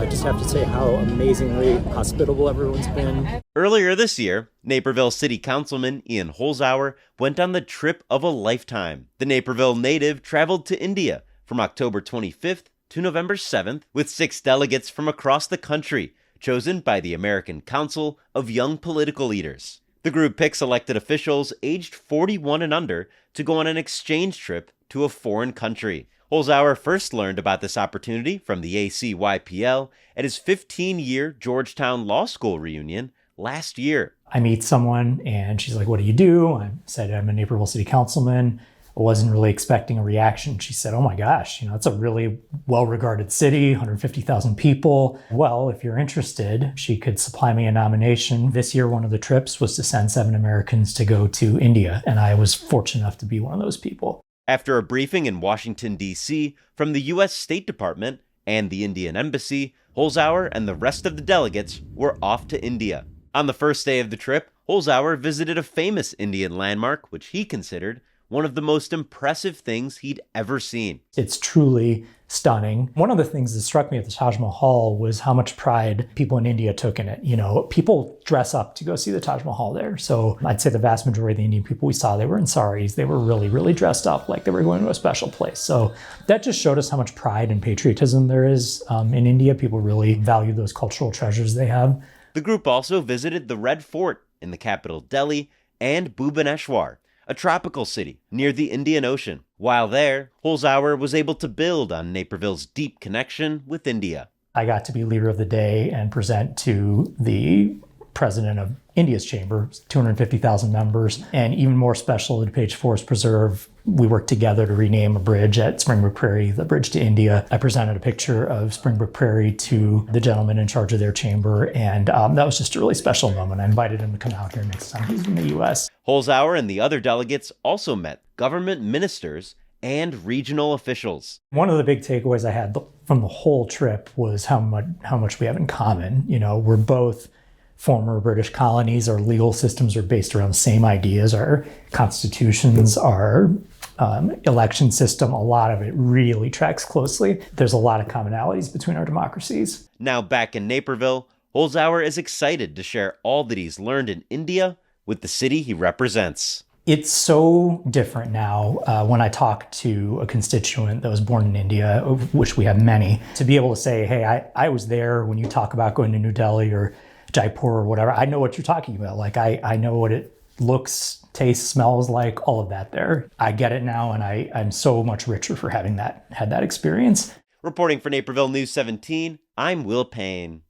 I just have to say how amazingly hospitable everyone's been. Earlier this year, Naperville City Councilman Ian Holzhauer went on the trip of a lifetime. The Naperville native traveled to India from October 25th to November 7th with 6 delegates from across the country, chosen by the American Council of Young Political Leaders. The group picks elected officials aged 41 and under to go on an exchange trip to a foreign country. Holzhauer first learned about this opportunity from the ACYPL at his 15-year Georgetown Law School reunion last year. I meet someone and she's like, "What do you do?" I said, "I'm a Naperville City Councilman." I wasn't really expecting a reaction. She said, "Oh my gosh, it's a really well-regarded city, 150,000 people. Well, if you're interested, she could supply me a nomination." This year, one of the trips was to send 7 Americans to go to India, and I was fortunate enough to be one of those people. After a briefing in Washington, D.C. from the U.S. State Department and the Indian Embassy, Holzhauer and the rest of the delegates were off to India. On the first day of the trip, Holzhauer visited a famous Indian landmark, which he considered one of the most impressive things he'd ever seen. It's truly stunning. One of the things that struck me at the Taj Mahal was how much pride people in India took in it. People dress up to go see the Taj Mahal there. So I'd say the vast majority of the Indian people we saw, they were in saris. They were really, really dressed up like they were going to a special place. So that just showed us how much pride and patriotism there is in India. People really value those cultural treasures they have. The group also visited the Red Fort in the capital Delhi and Bhubaneswar, a tropical city near the Indian Ocean. While there, Holzhauer was able to build on Naperville's deep connection with India. I got to be leader of the day and present to the president of India's chamber, 250,000 members. And even more special, the DuPage Forest Preserve, we worked together to rename a bridge at Springbrook Prairie, the bridge to India. I presented a picture of Springbrook Prairie to the gentleman in charge of their chamber, and that was just a really special moment. I invited him to come out here next time he's in the U.S. Holzhauer and the other delegates also met government ministers and regional officials. One of the big takeaways I had from the whole trip was how much we have in common. We're both former British colonies. Our legal systems are based around the same ideas. Our constitutions, our election system, a lot of it really tracks closely. There's a lot of commonalities between our democracies. Now back in Naperville, Holzhauer is excited to share all that he's learned in India with the city he represents. It's so different now when I talk to a constituent that was born in India, of which we have many, to be able to say, "Hey, I was there when you talk about going to New Delhi or Jaipur or whatever. I know what you're talking about. Like, I know what it looks, tastes, smells like, all of that there. I get it now, and I'm so much richer for having had that experience." Reporting for Naperville News 17, I'm Will Payne.